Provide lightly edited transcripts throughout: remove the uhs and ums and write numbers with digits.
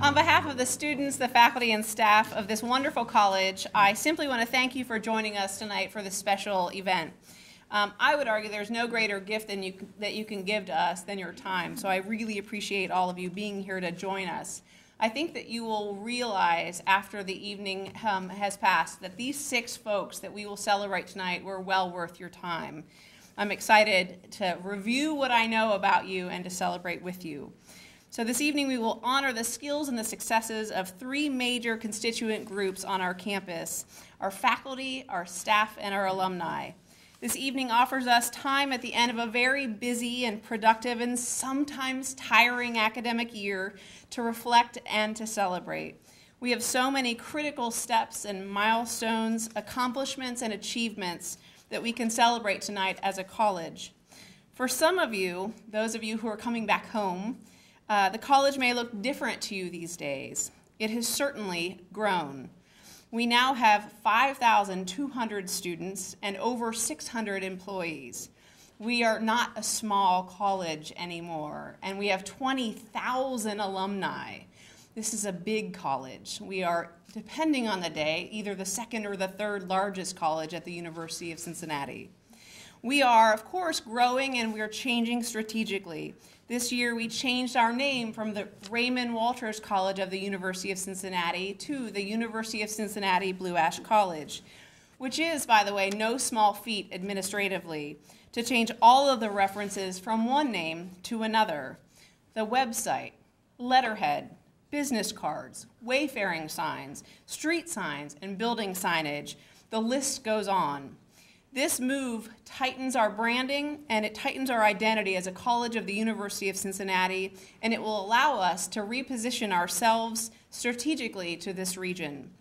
On behalf of the students, the faculty, and staff of this wonderful college, I simply want to thank you for joining us tonight for this special event. I would argue there's no greater gift that you can give to us than your time, so I really appreciate all of you being here to join us. I think that you will realize after the evening has passed that these 6 folks that we will celebrate tonight were well worth your time. I'm excited to review what I know about you and to celebrate with you. So this evening we will honor the skills and the successes of 3 major constituent groups on our campus: our faculty, our staff, and our alumni. This evening offers us time at the end of a very busy and productive and sometimes tiring academic year to reflect and to celebrate. We have so many critical steps and milestones, accomplishments, and achievements that we can celebrate tonight as a college. For some of you, those of you who are coming back home, the college may look different to you these days. It has certainly grown. We now have 5,200 students and over 600 employees. We are not a small college anymore, and we have 20,000 alumni. This is a big college. We are, depending on the day, either the second or the third largest college at the University of Cincinnati. We are, of course, growing, and we are changing strategically. This year, we changed our name from the Raymond Walters College of the University of Cincinnati to the University of Cincinnati Blue Ash College, which is, by the way, no small feat administratively, to change all of the references from one name to another. The website, letterhead, business cards, wayfaring signs, street signs, and building signage. The list goes on. This move tightens our branding, and it tightens our identity as a college of the University of Cincinnati, and it will allow us to reposition ourselves strategically to this region.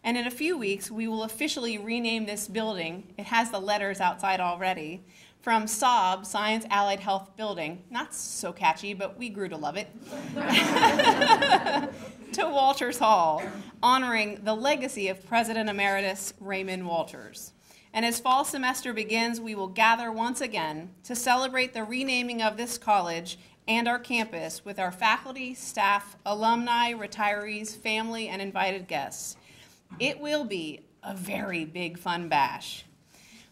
And in a few weeks, we will officially rename this building, it has the letters outside already, from SAAB, Science Allied Health Building, not so catchy, but we grew to love it, to Walters Hall, honoring the legacy of President Emeritus Raymond Walters. And as fall semester begins, we will gather once again to celebrate the renaming of this college and our campus with our faculty, staff, alumni, retirees, family, and invited guests. It will be a very big fun bash.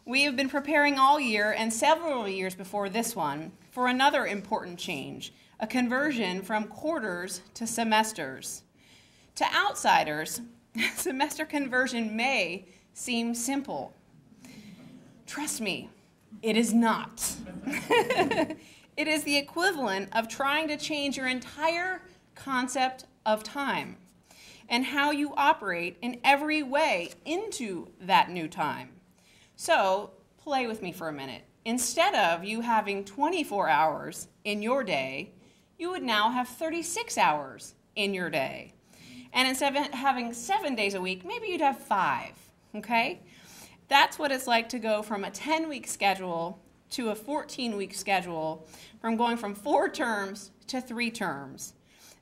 We have been preparing all year and several years before this one for another important change, a conversion from quarters to semesters. To outsiders, semester conversion may seem simple. Trust me, it is not. It is the equivalent of trying to change your entire concept of time and how you operate in every way into that new time. So, play with me for a minute. Instead of you having 24 hours in your day, you would now have 36 hours in your day. And instead of having 7 days a week, maybe you'd have 5, okay? That's what it's like to go from a 10-week schedule to a 14-week schedule, from going from 4 terms to 3 terms.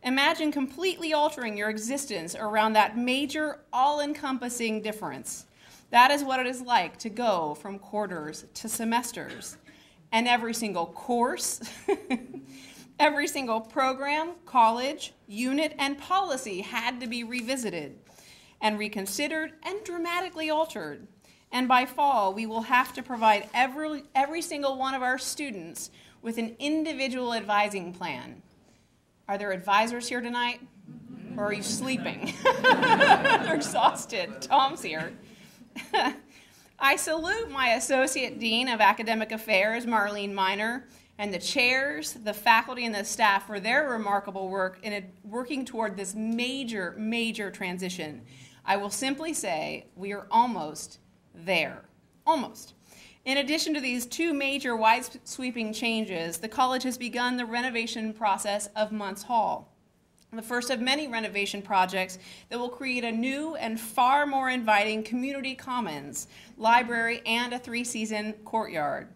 Imagine completely altering your existence around that major, all-encompassing difference. That is what it is like to go from quarters to semesters. And every single course, every single program, college, unit, and policy had to be revisited and reconsidered and dramatically altered. And by fall, we will have to provide every single one of our students with an individual advising plan. Are there advisors here tonight? Or are you sleeping? They're exhausted. Tom's here. I salute my Associate Dean of Academic Affairs, Marlene Miner, and the chairs, the faculty, and the staff for their remarkable work in working toward this major, major transition. I will simply say we are almost there. Almost. In addition to these 2 major wide-sweeping changes, the college has begun the renovation process of Muntz Hall, the first of many renovation projects that will create a new and far more inviting community commons, library, and a 3-season courtyard.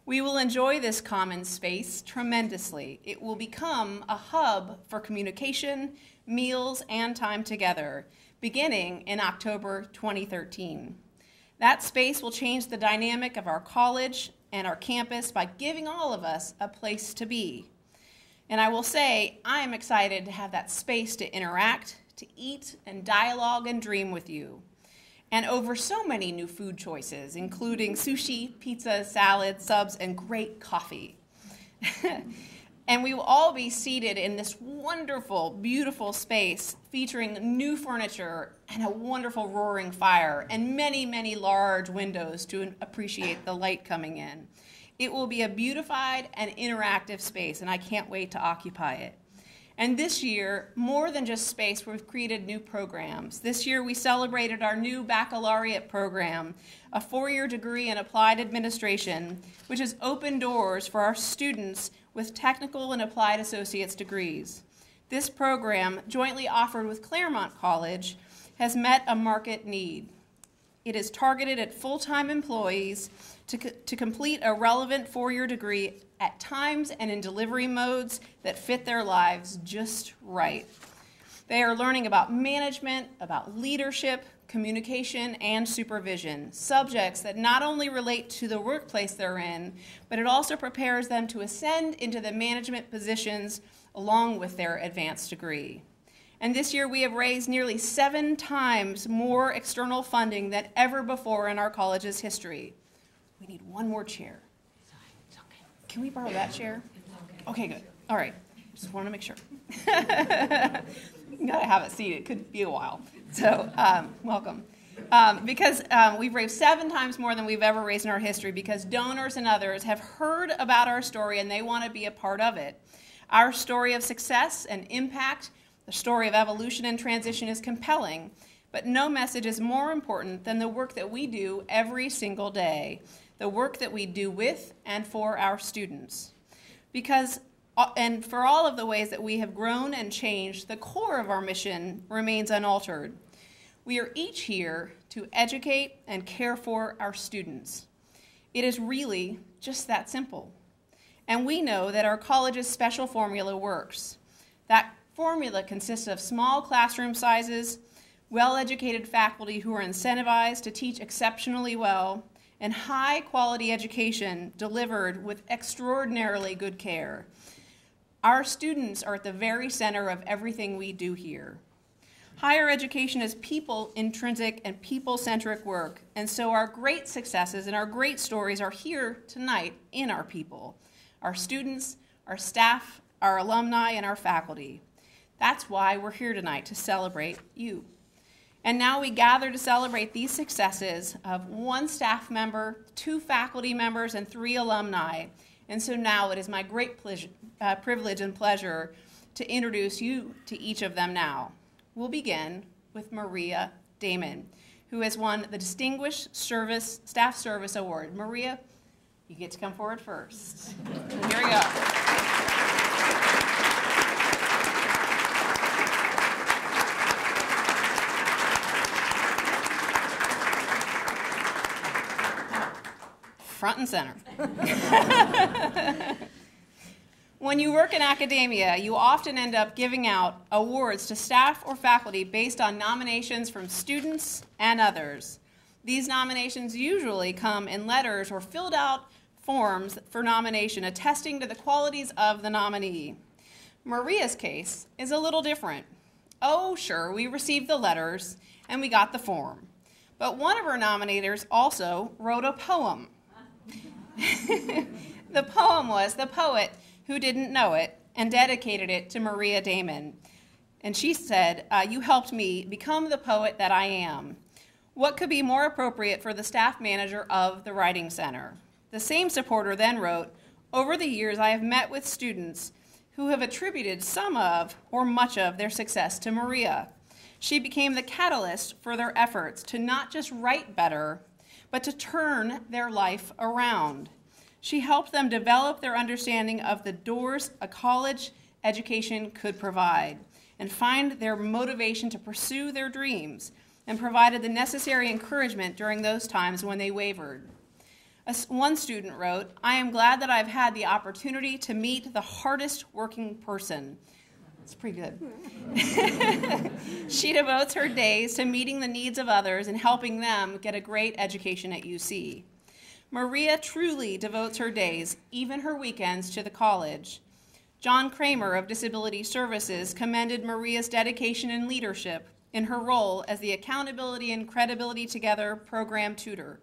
We will enjoy this common space tremendously. It will become a hub for communication, meals, and time together, beginning in October 2013. That space will change the dynamic of our college and our campus by giving all of us a place to be. And I will say, I am excited to have that space to interact, to eat and dialogue and dream with you. And over so many new food choices, including sushi, pizza, salad, subs, and great coffee. And we will all be seated in this wonderful, beautiful space featuring new furniture and a wonderful roaring fire and many, many large windows to appreciate the light coming in. It will be a beautified and interactive space, and I can't wait to occupy it. And this year, more than just space, we've created new programs. This year, we celebrated our new baccalaureate program, a 4-year degree in applied administration, which has opened doors for our students with technical and applied associate's degrees. This program, jointly offered with Claremont College, has met a market need. It is targeted at full-time employees to complete a relevant 4-year degree at times and in delivery modes that fit their lives just right. They are learning about management, about leadership, communication, and supervision, subjects that not only relate to the workplace they're in, but it also prepares them to ascend into the management positions along with their advanced degree. And this year we have raised nearly 7 times more external funding than ever before in our college's history. We need one more chair. Can we borrow that chair? Okay, good. All right. Just want to make sure. You gotta have it seated. Could be a while. So, welcome. Because we've raised 7 times more than we've ever raised in our history because donors and others have heard about our story and they want to be a part of it. Our story of success and impact, the story of evolution and transition is compelling, but no message is more important than the work that we do every single day, the work that we do with and for our students. Because, and for all of the ways that we have grown and changed, the core of our mission remains unaltered. We are each here to educate and care for our students. It is really just that simple. And we know that our college's special formula works. That formula consists of small classroom sizes, well-educated faculty who are incentivized to teach exceptionally well, and high-quality education delivered with extraordinarily good care. Our students are at the very center of everything we do here. Higher education is people-intrinsic and people-centric work, and so our great successes and our great stories are here tonight in our people, our students, our staff, our alumni, and our faculty. That's why we're here tonight, to celebrate you. And now we gather to celebrate these successes of 1 staff member, 2 faculty members, and 3 alumni. And so now it is my great privilege and pleasure to introduce you to each of them now. We'll begin with Maria Damen, who has won the Distinguished Staff Service Award. Maria, you get to come forward first. Here we go. Front and center. When you work in academia, you often end up giving out awards to staff or faculty based on nominations from students and others. These nominations usually come in letters or filled out forms for nomination attesting to the qualities of the nominee. Maria's case is a little different. Oh, sure, we received the letters and we got the form. But one of our nominators also wrote a poem. The poem was "The Poet Who Didn't Know It," and dedicated it to Maria Damen. And she said, "You helped me become the poet that I am." What could be more appropriate for the staff manager of the Writing Center? The same supporter then wrote, "Over the years, I have met with students who have attributed some of or much of their success to Maria. She became the catalyst for their efforts to not just write better, but to turn their life around. She helped them develop their understanding of the doors a college education could provide and find their motivation to pursue their dreams, and provided the necessary encouragement during those times when they wavered." One student wrote, "I am glad that I've had the opportunity to meet the hardest working person." That's pretty good. She devotes her days to meeting the needs of others and helping them get a great education at UC. Maria truly devotes her days, even her weekends, to the college. John Kramer of Disability Services commended Maria's dedication and leadership in her role as the Accountability and Credibility Together program tutor,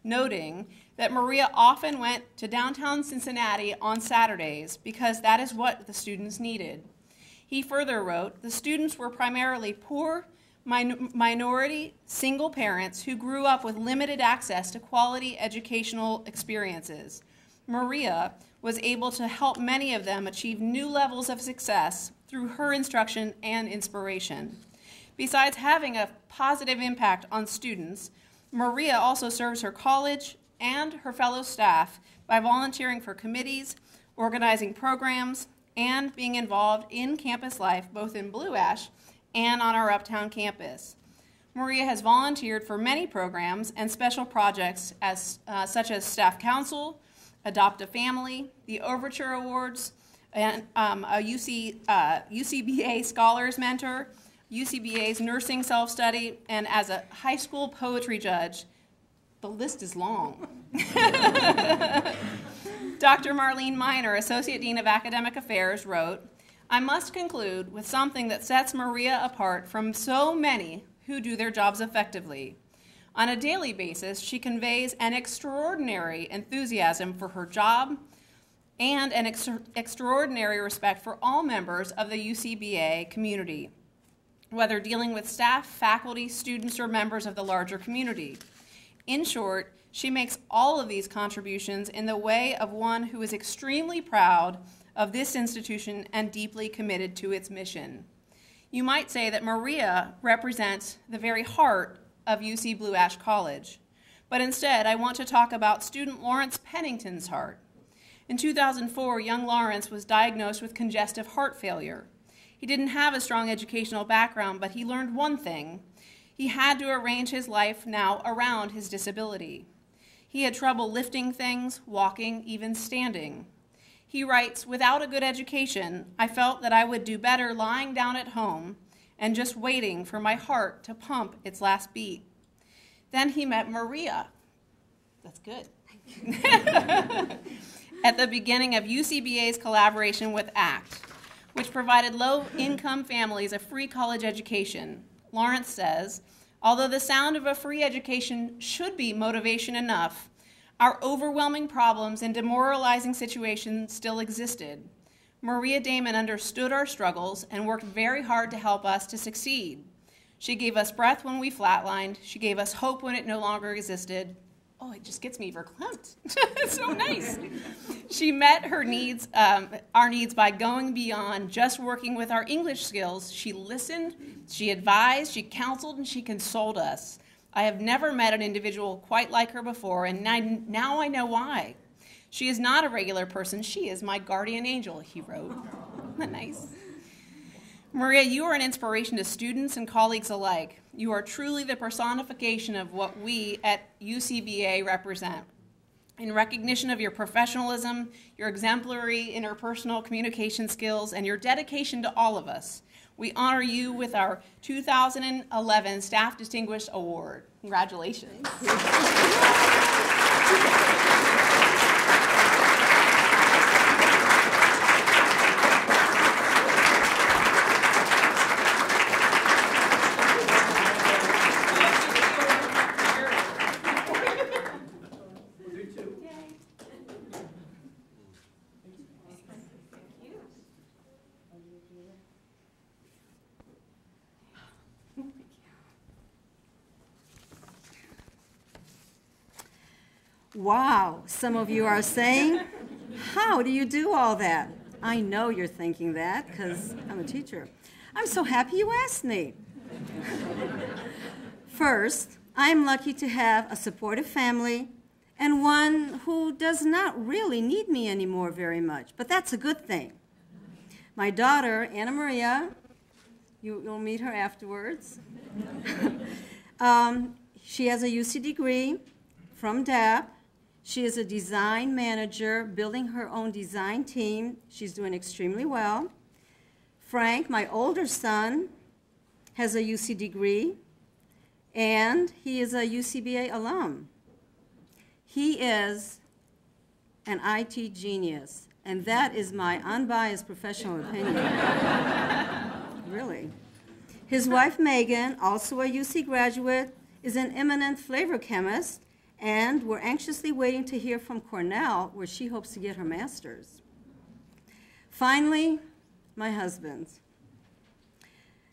noting that Maria often went to downtown Cincinnati on Saturdays because that is what the students needed. He further wrote, the students were primarily poor, minority, single parents who grew up with limited access to quality educational experiences. Maria was able to help many of them achieve new levels of success through her instruction and inspiration. Besides having a positive impact on students, Maria also serves her college and her fellow staff by volunteering for committees, organizing programs, and being involved in campus life, both in Blue Ash and on our Uptown campus. Maria has volunteered for many programs and special projects such as Staff Council, Adopt a Family, the Overture Awards, and a UCBA Scholars Mentor, UCBA's Nursing Self-Study, and as a high school poetry judge. The list is long. Dr. Marlene Miner, Associate Dean of Academic Affairs, wrote, I must conclude with something that sets Maria apart from so many who do their jobs effectively. On a daily basis, she conveys an extraordinary enthusiasm for her job and an extraordinary respect for all members of the UCBA community, whether dealing with staff, faculty, students, or members of the larger community. In short, she makes all of these contributions in the way of one who is extremely proud of this institution and deeply committed to its mission. You might say that Maria represents the very heart of UC Blue Ash College, but instead I want to talk about student Lawrence Pennington's heart. In 2004, young Lawrence was diagnosed with congestive heart failure. He didn't have a strong educational background, but he learned one thing. He had to arrange his life now around his disability. He had trouble lifting things, walking, even standing. He writes, without a good education, I felt that I would do better lying down at home and just waiting for my heart to pump its last beat. Then he met Maria. That's good. At the beginning of UCBA's collaboration with ACT, which provided low-income families a free college education. Lawrence says, although the sound of a free education should be motivation enough, our overwhelming problems and demoralizing situations still existed. Maria Damen understood our struggles and worked very hard to help us to succeed. She gave us breath when we flatlined. She gave us hope when it no longer existed. Oh, it just gets me verklempt. It's so nice. She met her needs, our needs by going beyond just working with our English skills. She listened, she advised, she counseled, and she consoled us. I have never met an individual quite like her before, and now I know why. She is not a regular person. She is my guardian angel, he wrote. Isn't that nice? Maria, you are an inspiration to students and colleagues alike. You are truly the personification of what we at UCBA represent. In recognition of your professionalism, your exemplary interpersonal communication skills, and your dedication to all of us, we honor you with our 2011 Staff Distinguished Award. Congratulations. Wow, some of you are saying, how do you do all that? I know you're thinking that because I'm a teacher. I'm so happy you asked me. First, I'm lucky to have a supportive family and one who does not really need me anymore very much, but that's a good thing. My daughter, Anna Maria, you'll meet her afterwards. She has a UC degree from DAP. She is a design manager, building her own design team. She's doing extremely well. Frank, my older son, has a UC degree, and he is a UCBA alum. He is an IT genius. And that is my unbiased professional opinion. Really. His wife, Megan, also a UC graduate, is an eminent flavor chemist, and we're anxiously waiting to hear from Cornell, where she hopes to get her master's. Finally, my husband.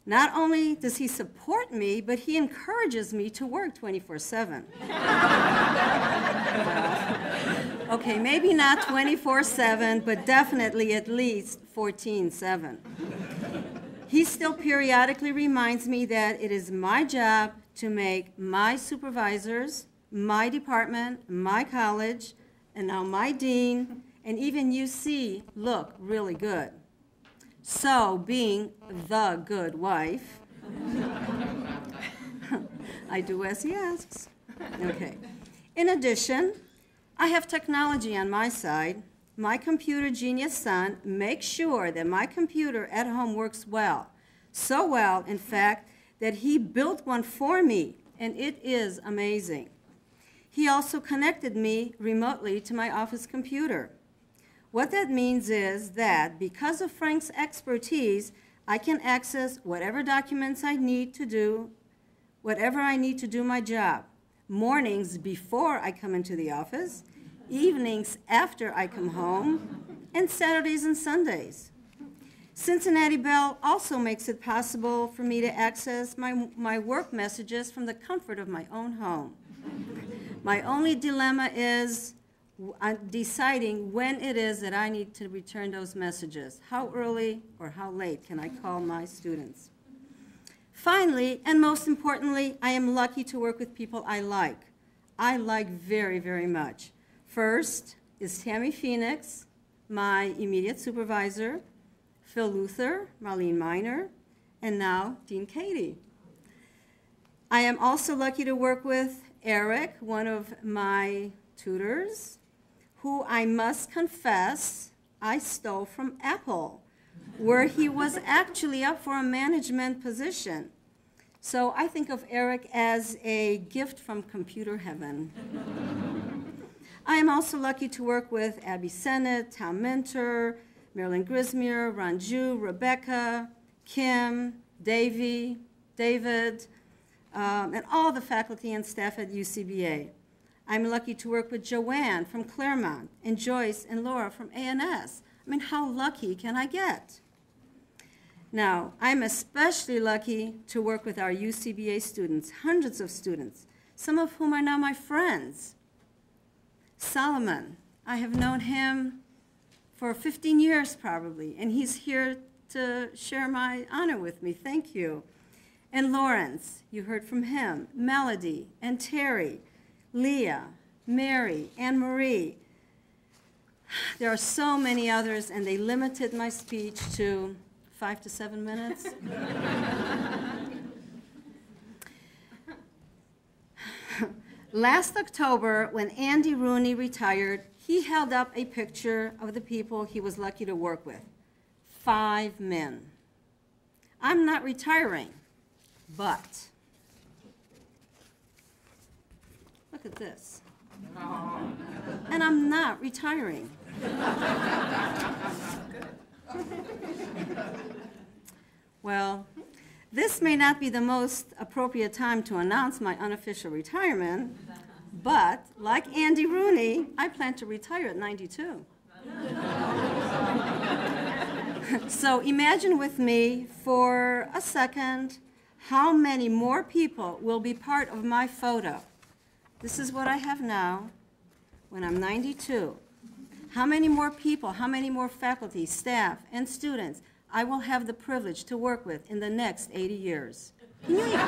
Not only does he support me, but he encourages me to work 24/7. Okay, maybe not 24/7, but definitely at least 14/7. He still periodically reminds me that it is my job to make my supervisors, my department, my college, and now my dean, and even UC look really good. So, being the good wife, I do as he asks. Okay. In addition, I have technology on my side. My computer genius son makes sure that my computer at home works well. So well, in fact, that he built one for me, and it is amazing. He also connected me remotely to my office computer. What that means is that because of Frank's expertise, I can access whatever documents I need to do, whatever I need to do my job. Mornings before I come into the office, evenings after I come home, and Saturdays and Sundays. Cincinnati Bell also makes it possible for me to access my work messages from the comfort of my own home. My only dilemma is deciding when it is that I need to return those messages. How early or how late can I call my students? Finally, and most importantly, I am lucky to work with people I like. I like very, very much. First is Tammy Phoenix, my immediate supervisor, Phil Luther, Marlene Miner, and now Dean Katie. I am also lucky to work with Eric, one of my tutors, who I must confess I stole from Apple, where he was actually up for a management position. So I think of Eric as a gift from computer heaven. I am also lucky to work with Abby Sennett, Tom Minter, Marilyn Grismier, Ranju, Rebecca, Kim, Davy, David, and all the faculty and staff at UCBA. I'm lucky to work with Joanne from Claremont, and Joyce and Laura from A&S. I mean, how lucky can I get? Now, I'm especially lucky to work with our UCBA students, hundreds of students, some of whom are now my friends. Solomon, I have known him for 15 years probably, and he's here to share my honor with me. Thank you. And Lawrence, you heard from him, Melody, and Terry, Leah, Mary, Anne Marie. There are so many others, and they limited my speech to 5 to 7 minutes. Last October, when Andy Rooney retired, he held up a picture of the people he was lucky to work with. 5 men. I'm not retiring, but look at this. And I'm not retiring. Well, this may not be the most appropriate time to announce my unofficial retirement, but like Andy Rooney, I plan to retire at 92. So imagine with me for a second how many more people will be part of my photo. This is what I have now when I'm 92. How many more people, how many more faculty, staff, and students I will have the privilege to work with in the next 80 years? Can you even...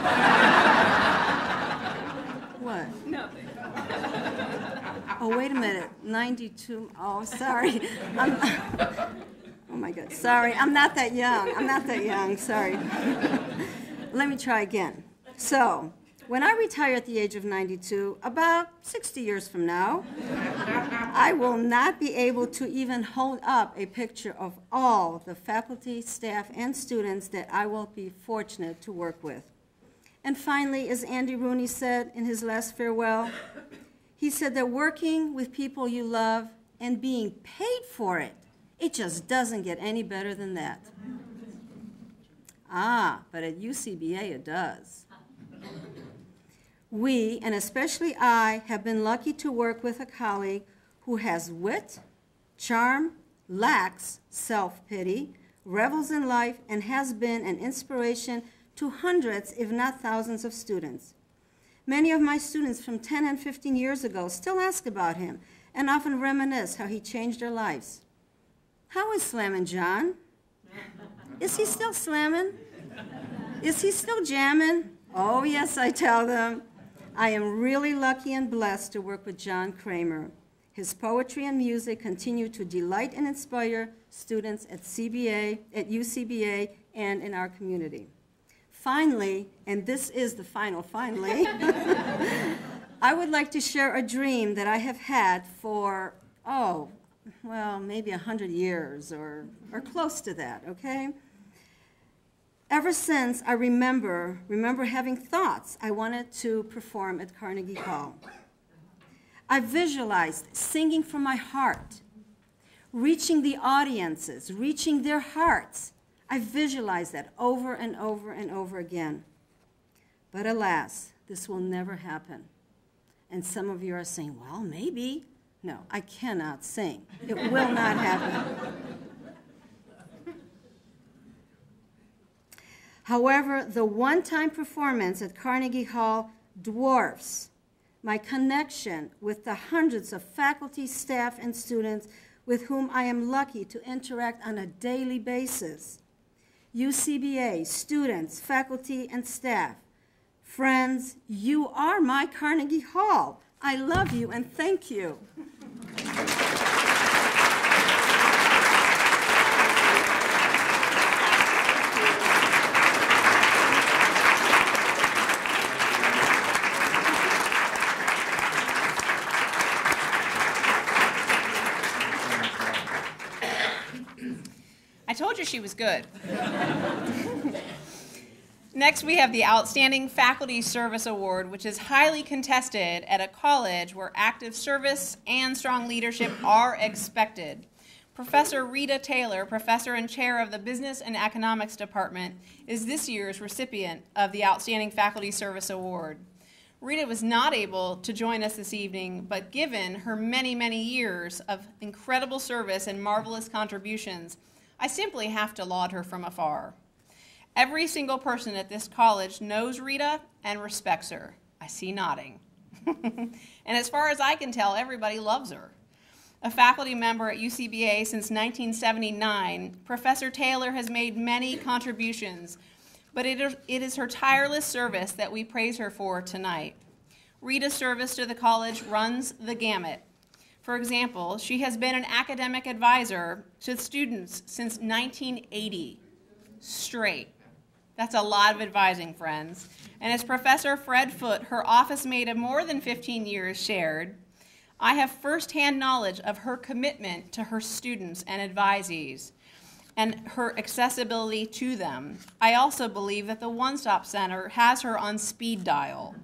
What? Nothing. Oh, wait a minute. 92. Oh, sorry. Oh, my God. Sorry. I'm not that young. I'm not that young. Sorry. Let me try again. So, when I retire at the age of 92, about 60 years from now, I will not be able to even hold up a picture of all the faculty, staff, and students that I will be fortunate to work with. And finally, as Andy Rooney said in his last farewell, he said that working with people you love and being paid for it It just doesn't get any better than that. Ah, but at UCBA it does. We, and especially I, have been lucky to work with a colleague who has wit, charm, lacks self-pity, revels in life, and has been an inspiration to hundreds, if not thousands, of students. Many of my students from 10 and 15 years ago still ask about him and often reminisce how he changed their lives. How is Slammin' John? Is he still slamming? Is he still jamming? Oh, yes, I tell them. I am really lucky and blessed to work with John Kramer. His poetry and music continue to delight and inspire students at UCBA, and in our community. Finally, and this is the final finally, I would like to share a dream that I have had for, maybe 100 years or close to that, okay? Ever since I remember having thoughts I wanted to perform at Carnegie Hall. I visualized singing from my heart, reaching the audiences, reaching their hearts. I visualized that over and over and over again. But alas, this will never happen. And some of you are saying, well, maybe. No, I cannot sing. It will not happen. However, the one-time performance at Carnegie Hall dwarfs my connection with the hundreds of faculty, staff, and students with whom I am lucky to interact on a daily basis. UCBA, students, faculty, and staff. Friends, you are my Carnegie Hall. I love you and thank you. I told you she was good. Next, we have the Outstanding Faculty Service Award, which is highly contested at a college where active service and strong leadership are expected. Professor Rita Taylor, professor and chair of the Business and Economics Department, is this year's recipient of the Outstanding Faculty Service Award. Rita was not able to join us this evening, but given her many, many years of incredible service and marvelous contributions, I simply have to laud her from afar. Every single person at this college knows Rita and respects her. I see nodding. And as far as I can tell, everybody loves her. A faculty member at UCBA since 1979, Professor Taylor has made many contributions, but it is her tireless service that we praise her for tonight. Rita's service to the college runs the gamut. For example, she has been an academic advisor to students since 1980, straight. That's a lot of advising, friends. And as Professor Fred Foote, her office mate of more than 15 years, shared, I have firsthand knowledge of her commitment to her students and advisees and her accessibility to them. I also believe that the One Stop Center has her on speed dial.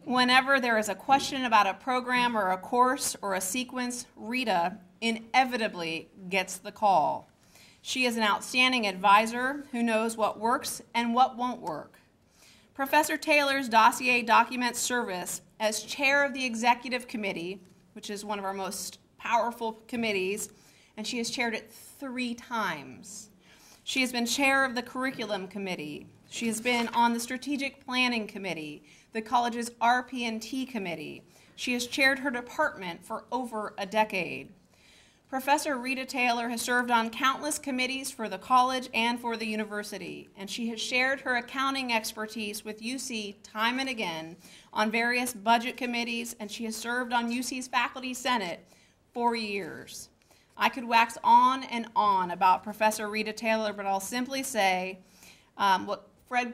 Whenever there is a question about a program or a course or a sequence, Rita inevitably gets the call. She is an outstanding advisor who knows what works and what won't work. Professor Taylor's dossier documents service as chair of the executive committee, which is one of our most powerful committees, and she has chaired it 3 times. She has been chair of the curriculum committee. She has been on the strategic planning committee, the college's RP&T committee. She has chaired her department for over a decade. Professor Rita Taylor has served on countless committees for the college and for the university, and she has shared her accounting expertise with UC time and again on various budget committees, and she has served on UC's faculty senate for years. I could wax on and on about Professor Rita Taylor, but I'll simply say what Fred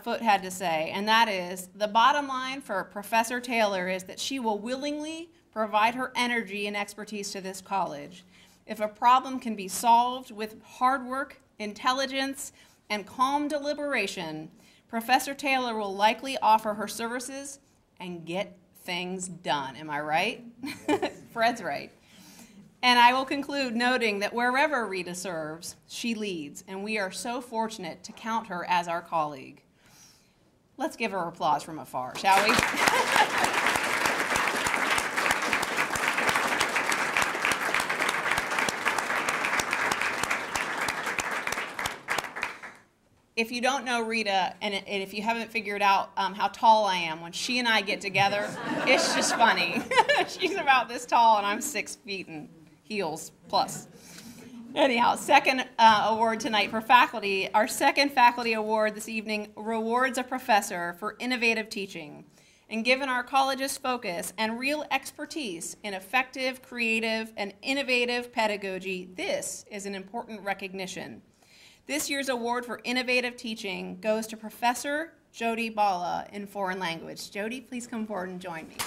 Foote had to say, and that is the bottom line for Professor Taylor is that she will willingly provide her energy and expertise to this college. If a problem can be solved with hard work, intelligence, and calm deliberation, Professor Taylor will likely offer her services and get things done. Am I right? Fred's right. And I will conclude noting that wherever Rita serves, she leads, and we are so fortunate to count her as our colleague. Let's give her applause from afar, shall we? If you don't know Rita, and if you haven't figured out how tall I am, when she and I get together, it's just funny. She's about this tall, and I'm 6 feet in heels plus. Anyhow, second award tonight for faculty. Our second faculty award this evening rewards a professor for innovative teaching. And given our college's focus and real expertise in effective, creative, and innovative pedagogy, this is an important recognition. This year's award for innovative teaching goes to Professor Jody Ballah in foreign language. Jody, please come forward and join me.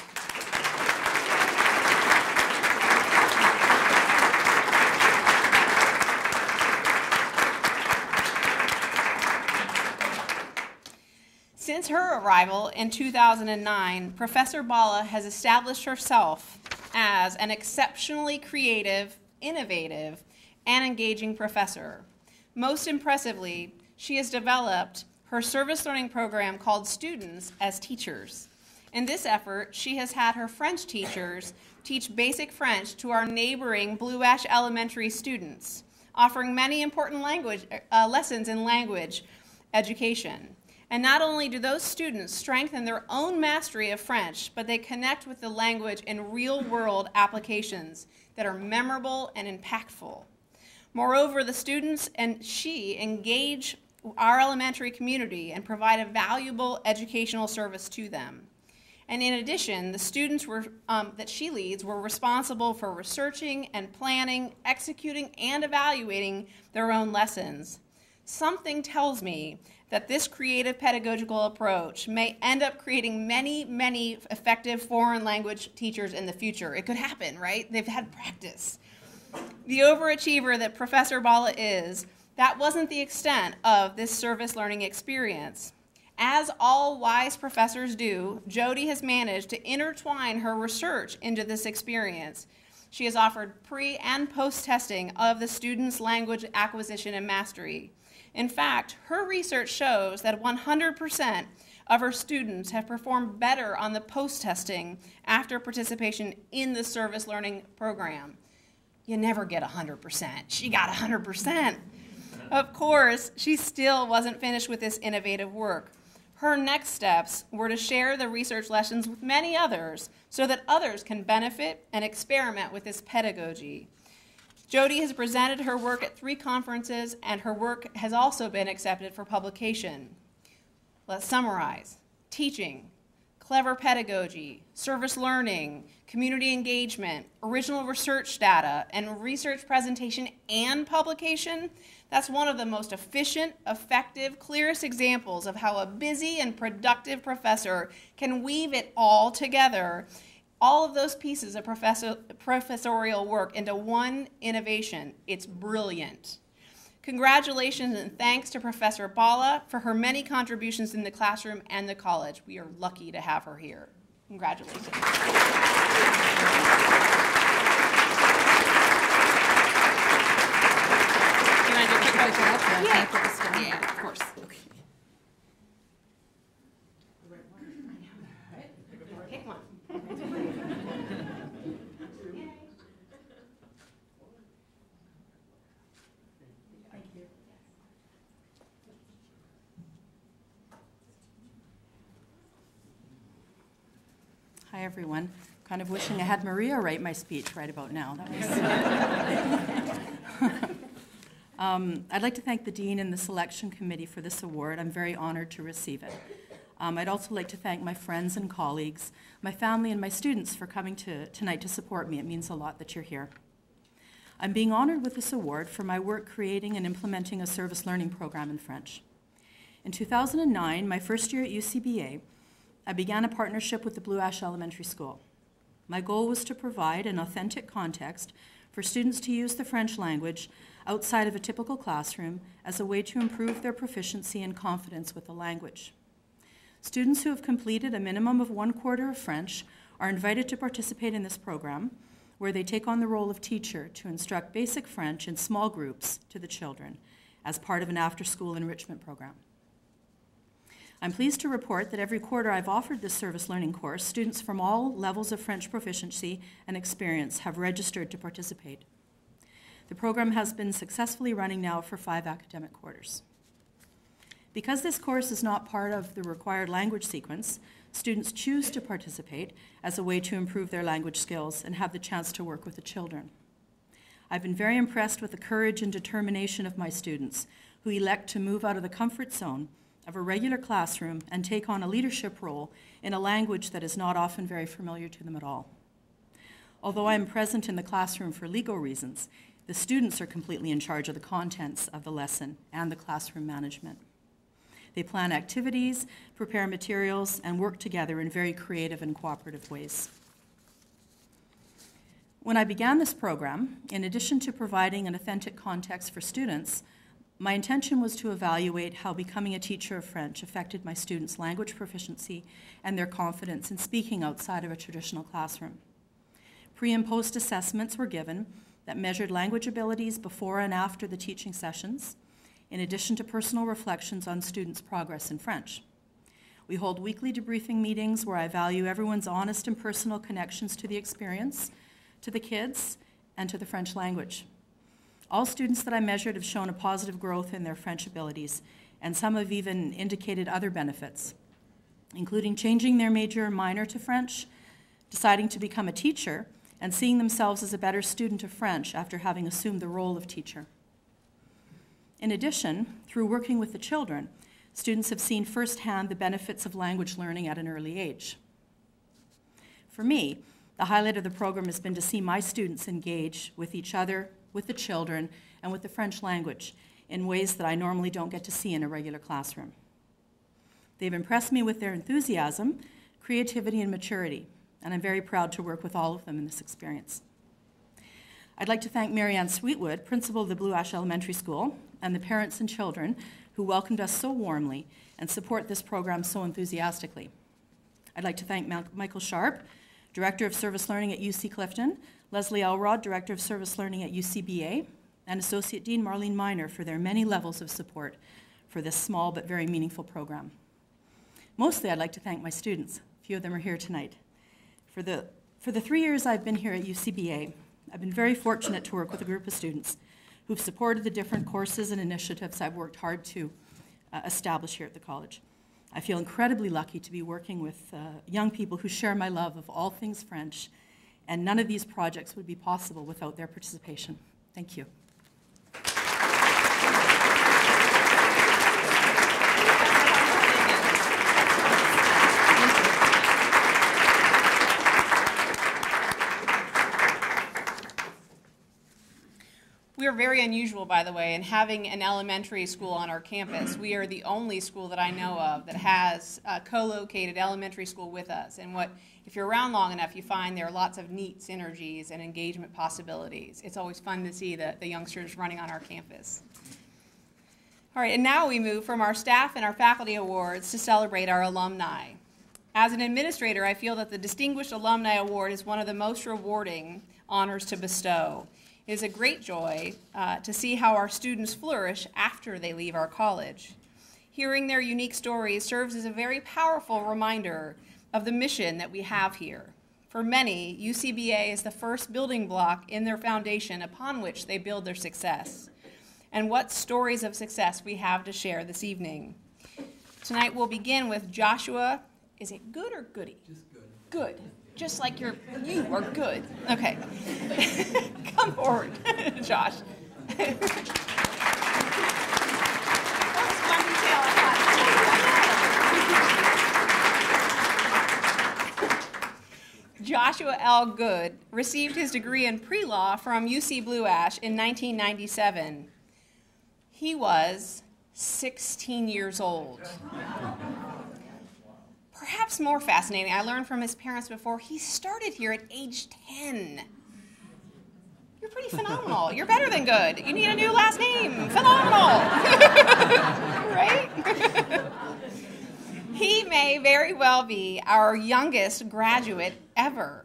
Since her arrival in 2009, Professor Ballah has established herself as an exceptionally creative, innovative, and engaging professor. Most impressively, she has developed her service learning program called Students as Teachers. In this effort, she has had her French teachers teach basic French to our neighboring Blue Ash Elementary students, offering many important lessons in language education. And not only do those students strengthen their own mastery of French, but they connect with the language in real-world applications that are memorable and impactful. Moreover, the students and she engage our elementary community and provide a valuable educational service to them. And in addition, the students that she leads were responsible for researching and planning, executing, and evaluating their own lessons. Something tells me that this creative pedagogical approach may end up creating many, many effective foreign language teachers in the future. It could happen, right? They've had practice. The overachiever that Professor Ballah is, that wasn't the extent of this service learning experience. As all wise professors do, Jody has managed to intertwine her research into this experience. She has offered pre- and post-testing of the students' language acquisition and mastery. In fact, her research shows that 100% of her students have performed better on the post-testing after participation in the service learning program. You never get 100%. She got 100%. Of course, she still wasn't finished with this innovative work. Her next steps were to share the research lessons with many others so that others can benefit and experiment with this pedagogy. Jody has presented her work at 3 conferences, and her work has also been accepted for publication. Let's summarize. Teaching, clever pedagogy, service learning, community engagement, original research data, and research presentation and publication. That's one of the most efficient, effective, clearest examples of how a busy and productive professor can weave it all together, all of those pieces of professorial work into one innovation. It's brilliant. Congratulations and thanks to Professor Ballah for her many contributions in the classroom and the college. We are lucky to have her here. Congratulations. Can I do a quick photo? Yeah, of course. Okay. Pick one. Hi, everyone. Kind of wishing I had Maria write my speech right about now. That was I'd like to thank the Dean and the Selection Committee for this award. I'm very honored to receive it. I'd also like to thank my friends and colleagues, my family, and my students for coming tonight to support me. It means a lot that you're here. I'm being honored with this award for my work creating and implementing a service learning program in French. In 2009, my first year at UCBA, I began a partnership with the Blue Ash Elementary School. My goal was to provide an authentic context for students to use the French language outside of a typical classroom as a way to improve their proficiency and confidence with the language. Students who have completed a minimum of 1 quarter of French are invited to participate in this program, where they take on the role of teacher to instruct basic French in small groups to the children as part of an after-school enrichment program. I'm pleased to report that every quarter I've offered this service learning course, students from all levels of French proficiency and experience have registered to participate. The program has been successfully running now for 5 academic quarters. Because this course is not part of the required language sequence, students choose to participate as a way to improve their language skills and have the chance to work with the children. I've been very impressed with the courage and determination of my students who elect to move out of the comfort zone of a regular classroom and take on a leadership role in a language that is not often very familiar to them at all. Although I am present in the classroom for legal reasons, the students are completely in charge of the contents of the lesson and the classroom management. They plan activities, prepare materials, and work together in very creative and cooperative ways. When I began this program, in addition to providing an authentic context for students, my intention was to evaluate how becoming a teacher of French affected my students' language proficiency and their confidence in speaking outside of a traditional classroom. Pre- and post assessments were given that measured language abilities before and after the teaching sessions, in addition to personal reflections on students' progress in French. We hold weekly debriefing meetings where I value everyone's honest and personal connections to the experience, to the kids, and to the French language. All students that I measured have shown a positive growth in their French abilities, and some have even indicated other benefits, including changing their major or minor to French, deciding to become a teacher, and seeing themselves as a better student of French after having assumed the role of teacher. In addition, through working with the children, students have seen firsthand the benefits of language learning at an early age. For me, the highlight of the program has been to see my students engage with each other, with the children, and with the French language in ways that I normally don't get to see in a regular classroom. They've impressed me with their enthusiasm, creativity, and maturity, and I'm very proud to work with all of them in this experience. I'd like to thank Marianne Sweetwood, principal of the Blue Ash Elementary School, and the parents and children who welcomed us so warmly and support this program so enthusiastically. I'd like to thank Michael Sharp, Director of Service Learning at UC Clifton, Leslie Elrod, Director of Service Learning at UCBA, and Associate Dean Marlene Miner for their many levels of support for this small but very meaningful program. Mostly, I'd like to thank my students. A few of them are here tonight. For the 3 years I've been here at UCBA, I've been very fortunate to work with a group of students who've supported the different courses and initiatives I've worked hard to establish here at the college. I feel incredibly lucky to be working with young people who share my love of all things French, and none of these projects would be possible without their participation. Thank you. We are very unusual, by the way, in having an elementary school on our campus. We are the only school that I know of that has a co-located elementary school with us. And if you're around long enough, you find there are lots of neat synergies and engagement possibilities. It's always fun to see the youngsters running on our campus. All right, and now we move from our staff and our faculty awards to celebrate our alumni. As an administrator, I feel that the Distinguished Alumni Award is one of the most rewarding honors to bestow. It is a great joy to see how our students flourish after they leave our college. Hearing their unique stories serves as a very powerful reminder of the mission that we have here. For many, UCBA is the first building block in their foundation upon which they build their success. And what stories of success we have to share this evening. Tonight we'll begin with Joshua. Is it Goode or Goody? Just good. Good. Just like you are good. Okay. Come forward, Josh. That was one detail I thought. Joshua L. Goode received his degree in pre-law from UC Blue Ash in 1997. He was 16 years old. Perhaps more fascinating, I learned from his parents before, he started here at age 10. You're pretty phenomenal. You're better than good. You need a new last name. Phenomenal. Right? He may very well be our youngest graduate ever.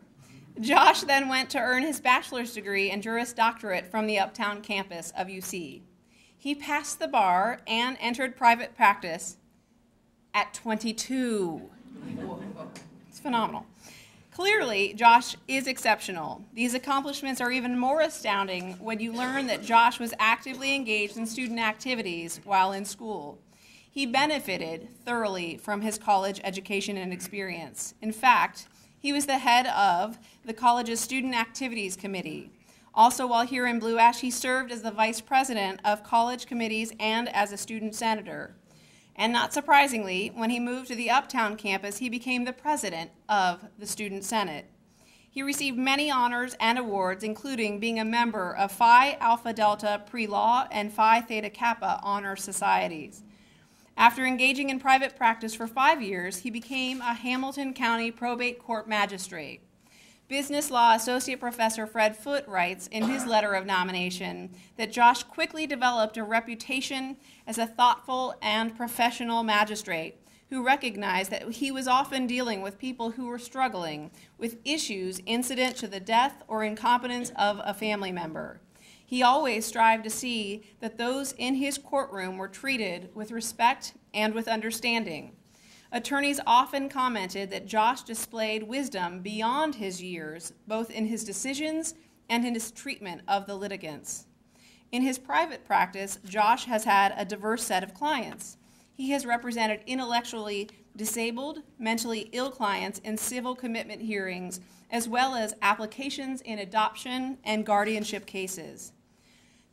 Josh then went to earn his bachelor's degree and Juris Doctorate from the Uptown campus of UC. He passed the bar and entered private practice at 22. It's phenomenal. Clearly, Josh is exceptional. These accomplishments are even more astounding when you learn that Josh was actively engaged in student activities while in school. He benefited thoroughly from his college education and experience. In fact, he was the head of the college's Student Activities Committee. Also, while here in Blue Ash, he served as the vice president of college committees and as a student senator. And not surprisingly, when he moved to the Uptown campus, he became the president of the Student Senate. He received many honors and awards, including being a member of Phi Alpha Delta Pre-Law and Phi Theta Kappa honor societies. After engaging in private practice for 5 years, he became a Hamilton County Probate Court magistrate. Business Law Associate Professor Fred Foote writes in his letter of nomination that Josh quickly developed a reputation as a thoughtful and professional magistrate who recognized that he was often dealing with people who were struggling with issues incident to the death or incompetence of a family member. He always strived to see that those in his courtroom were treated with respect and with understanding. Attorneys often commented that Josh displayed wisdom beyond his years, both in his decisions and in his treatment of the litigants. In his private practice, Josh has had a diverse set of clients. He has represented intellectually disabled, mentally ill clients in civil commitment hearings, as well as applications in adoption and guardianship cases.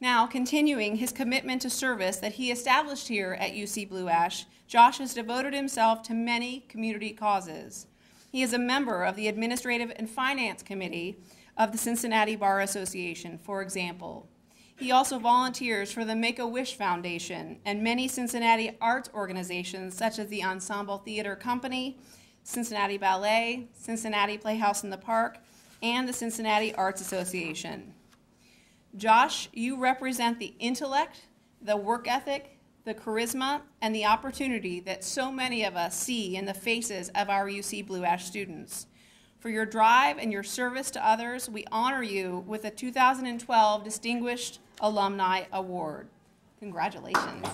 Now, continuing his commitment to service that he established here at UC Blue Ash, Josh has devoted himself to many community causes. He is a member of the Administrative and Finance Committee of the Cincinnati Bar Association, for example. He also volunteers for the Make-A-Wish Foundation and many Cincinnati arts organizations such as the Ensemble Theater Company, Cincinnati Ballet, Cincinnati Playhouse in the Park, and the Cincinnati Arts Association. Josh, you represent the intellect, the work ethic, the charisma, and the opportunity that so many of us see in the faces of our UC Blue Ash students. For your drive and your service to others, we honor you with the 2012 Distinguished Alumni Award. Congratulations.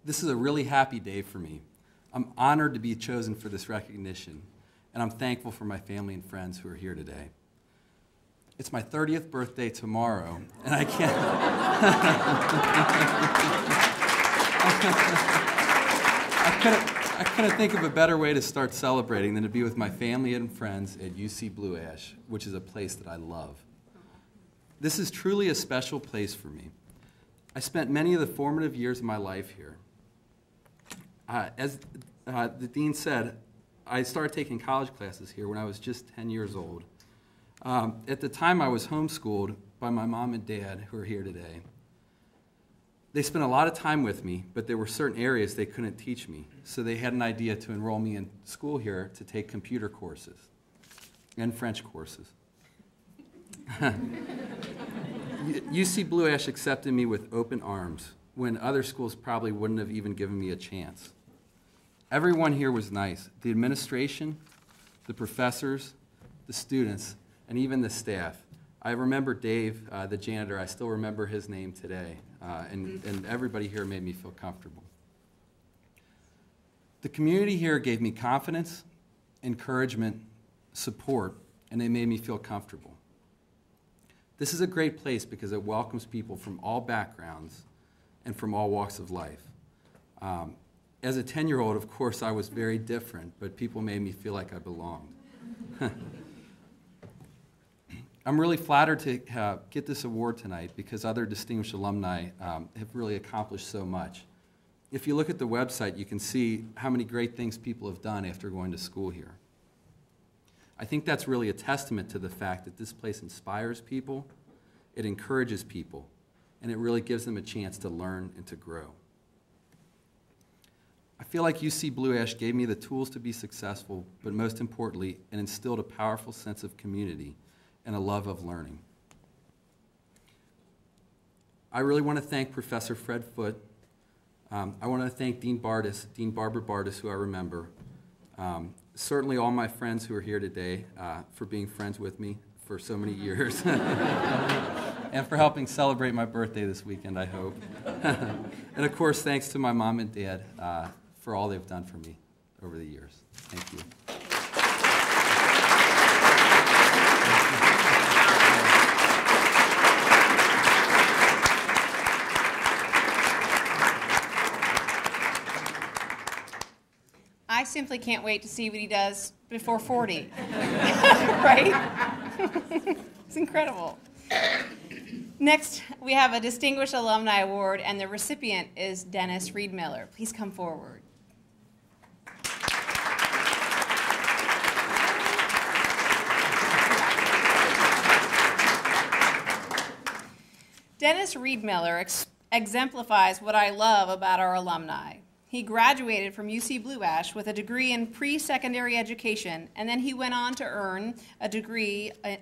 This is a really happy day for me. I'm honored to be chosen for this recognition, and I'm thankful for my family and friends who are here today. It's my 30th birthday tomorrow, and I can't... I couldn't think of a better way to start celebrating than to be with my family and friends at UC Blue Ash, which is a place that I love. This is truly a special place for me. I spent many of the formative years of my life here. As the dean said, I started taking college classes here when I was just 10 years old. At the time, I was homeschooled by my mom and dad, who are here today. They spent a lot of time with me, but there were certain areas they couldn't teach me, so they had an idea to enroll me in school here to take computer courses and French courses. UC Blue Ash accepted me with open arms when other schools probably wouldn't have even given me a chance. Everyone here was nice. The administration, the professors, the students, and even the staff. I remember Dave, the janitor. I still remember his name today, and everybody here made me feel comfortable. The community here gave me confidence, encouragement, support, and they made me feel comfortable. This is a great place because it welcomes people from all backgrounds and from all walks of life. As a 10-year-old, of course, I was very different, but people made me feel like I belonged. I'm really flattered to get this award tonight because other distinguished alumni have really accomplished so much. If you look at the website, you can see how many great things people have done after going to school here. I think that's really a testament to the fact that this place inspires people, it encourages people, and it really gives them a chance to learn and to grow. I feel like UC Blue Ash gave me the tools to be successful, but most importantly, it instilled a powerful sense of community and a love of learning. I really want to thank Professor Fred Foote. I want to thank Dean Barbara Bardis, who I remember. Certainly all my friends who are here today for being friends with me for so many years. And for helping celebrate my birthday this weekend, I hope. And of course, thanks to my mom and dad for all they've done for me over the years. Thank you. I simply can't wait to see what he does before 40. Right? It's incredible. Next, we have a Distinguished Alumni Award, and the recipient is Dennis Riedmiller. Please come forward. Dennis Riedmiller exemplifies what I love about our alumni. He graduated from UC Blue Ash with a degree in pre-secondary education, and then he went on to earn a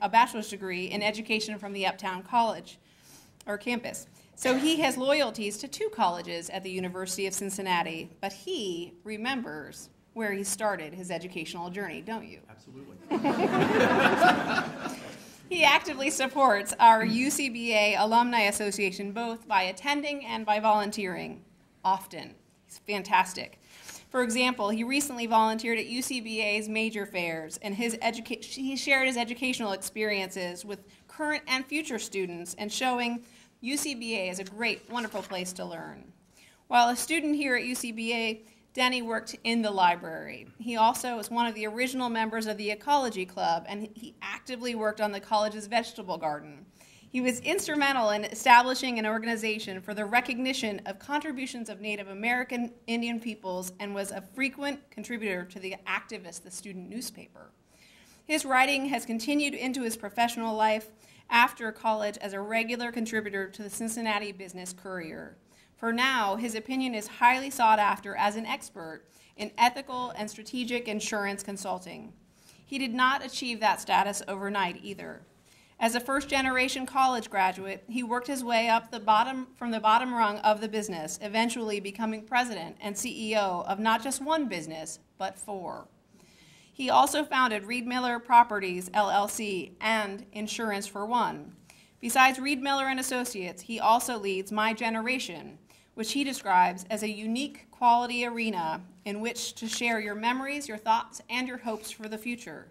bachelor's degree in education from the Uptown College, or campus. So he has loyalties to 2 colleges at the University of Cincinnati, but he remembers where he started his educational journey, don't you? Absolutely. He actively supports our UCBA Alumni Association both by attending and by volunteering, often. He's fantastic. For example, he recently volunteered at UCBA's major fairs, and he shared his educational experiences with current and future students and showing UCBA is a great, wonderful place to learn. While a student here at UCBA, Denny worked in the library. He also was one of the original members of the Ecology Club, and he actively worked on the college's vegetable garden. He was instrumental in establishing an organization for the recognition of contributions of Native American Indian peoples and was a frequent contributor to the Activist, the student newspaper. His writing has continued into his professional life after college as a regular contributor to the Cincinnati Business Courier. For now, his opinion is highly sought after as an expert in ethical and strategic insurance consulting. He did not achieve that status overnight either. As a first-generation college graduate, he worked his way up from the bottom rung of the business, eventually becoming president and CEO of not just one business, but 4. He also founded Riedmiller Properties, LLC, and Insurance for One. Besides Riedmiller and Associates, he also leads My Generation, which he describes as a unique quality arena in which to share your memories, your thoughts, and your hopes for the future.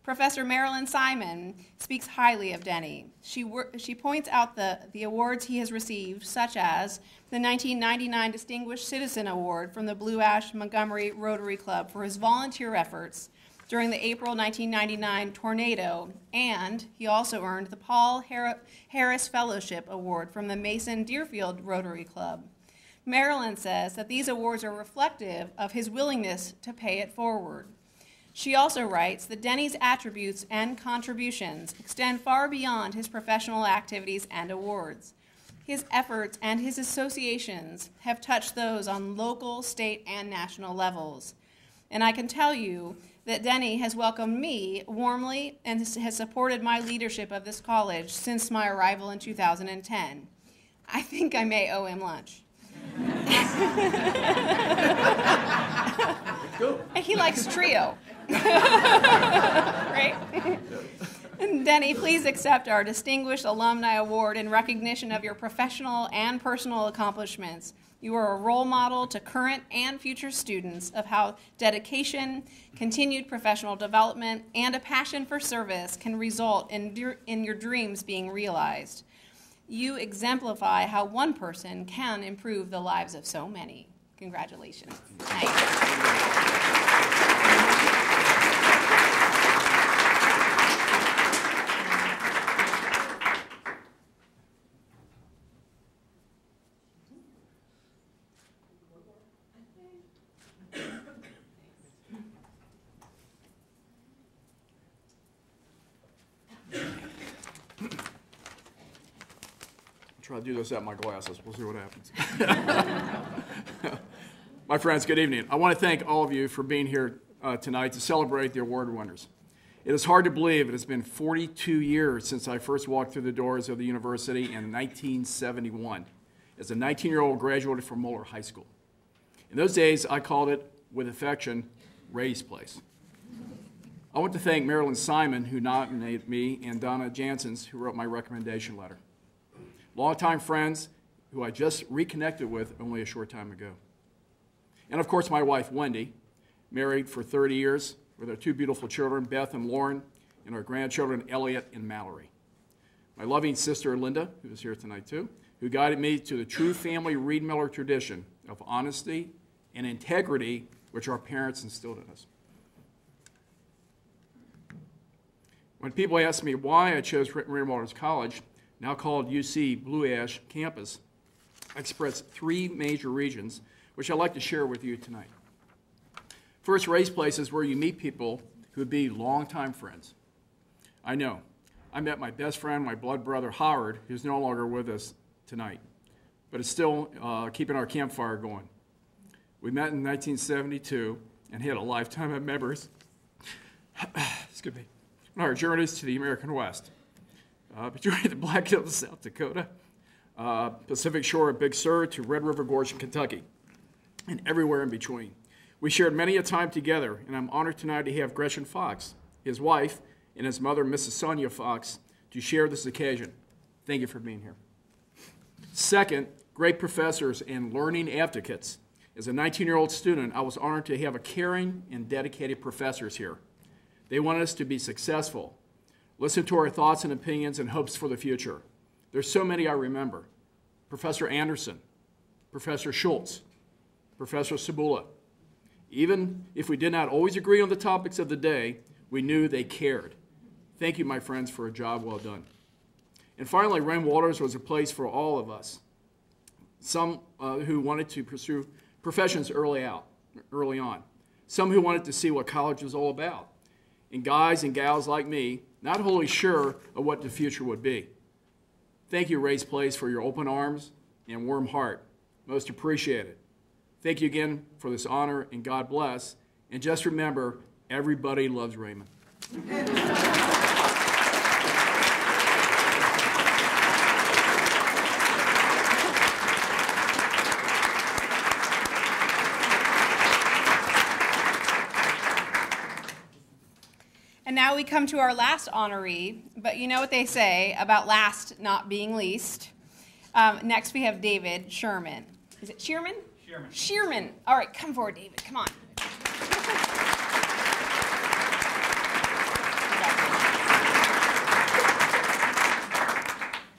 Professor Marilyn Simon speaks highly of Denny. She points out the awards he has received, such as the 1999 Distinguished Citizen Award from the Blue Ash Montgomery Rotary Club for his volunteer efforts during the April 1999 tornado, and he also earned the Paul Harris Fellowship Award from the Mason Deerfield Rotary Club. Marilyn says that these awards are reflective of his willingness to pay it forward. She also writes that Denny's attributes and contributions extend far beyond his professional activities and awards. His efforts and his associations have touched those on local, state, and national levels. And I can tell you that Denny has welcomed me warmly and has supported my leadership of this college since my arrival in 2010. I think I may owe him lunch. He likes trio. Right? And Denny, please accept our Distinguished Alumni Award in recognition of your professional and personal accomplishments. You are a role model to current and future students of how dedication, continued professional development, and a passion for service can result in your dreams being realized. You exemplify how one person can improve the lives of so many. Congratulations. Nice. Try to do this without my glasses. We'll see what happens. My friends, good evening. I want to thank all of you for being here tonight to celebrate the award winners. It is hard to believe it has been 42 years since I first walked through the doors of the university in 1971 as a 19-year-old graduated from Moeller High School. In those days, I called it, with affection, Ray's Place. I want to thank Marilyn Simon, who nominated me, and Donna Janssens, who wrote my recommendation letter. Longtime friends who I just reconnected with only a short time ago. And of course, my wife, Wendy, married for 30 years with our two beautiful children, Beth and Lauren, and our grandchildren, Elliot and Mallory. My loving sister, Linda, who is here tonight too, who guided me to the true family Riedmiller tradition of honesty and integrity, which our parents instilled in us. When people ask me why I chose Riedmiller College, now called UC Blue Ash campus, I express three major regions, which I'd like to share with you tonight. First, Ray's Place is where you meet people who would be longtime friends. I know. I met my best friend, my blood brother, Howard, who's no longer with us tonight, but is still keeping our campfire going. We met in 1972 and had a lifetime of memories. Excuse me. On our journeys to the American West, between the Black Hills of South Dakota, Pacific Shore of Big Sur to Red River Gorge in Kentucky, and everywhere in between. We shared many a time together, and I'm honored tonight to have Gretchen Fox, his wife, and his mother, Mrs. Sonia Fox, to share this occasion. Thank you for being here. Second, great professors and learning advocates. As a 19-year-old student, I was honored to have a caring and dedicated professors here. They wanted us to be successful, listen to our thoughts and opinions and hopes for the future. There's so many I remember. Professor Anderson, Professor Schultz, Professor Sabula. Even if we did not always agree on the topics of the day, we knew they cared. Thank you, my friends, for a job well done. And finally, Rain Walters was a place for all of us. Some who wanted to pursue professions early on. Some who wanted to see what college was all about. And guys and gals like me, not wholly sure of what the future would be. Thank you, Ray's Place, for your open arms and warm heart. Most appreciated. Thank you again for this honor, and God bless. And just remember, everybody loves Raymond. And now we come to our last honoree, but you know what they say about last not being least. Next we have David Shearman. Is it Shearman? Shearman. Shearman. All right, come forward, David. Come on.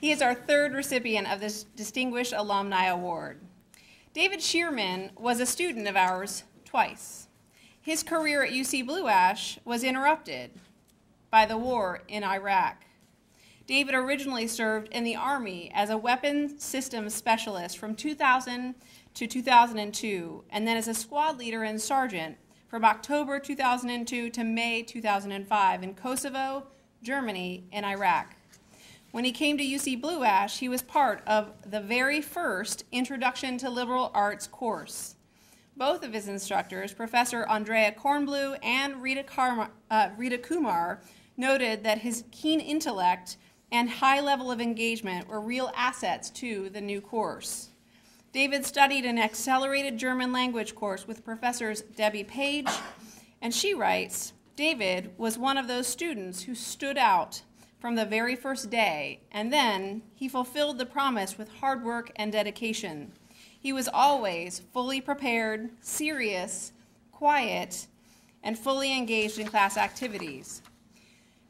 He is our third recipient of this Distinguished Alumni Award. David Shearman was a student of ours twice. His career at UC Blue Ash was interrupted by the war in Iraq. David originally served in the Army as a weapons systems specialist from 2000 to 2002, and then as a squad leader and sergeant from October 2002 to May 2005 in Kosovo, Germany, and Iraq. When he came to UC Blue Ash, he was part of the very first Introduction to Liberal Arts course. Both of his instructors, Professor Andrea Kornblue and Rita Kumar, noted that his keen intellect and high level of engagement were real assets to the new course. David studied an accelerated German language course with Professors Debbie Page, and she writes, David was one of those students who stood out from the very first day, and then he fulfilled the promise with hard work and dedication. He was always fully prepared, serious, quiet, and fully engaged in class activities.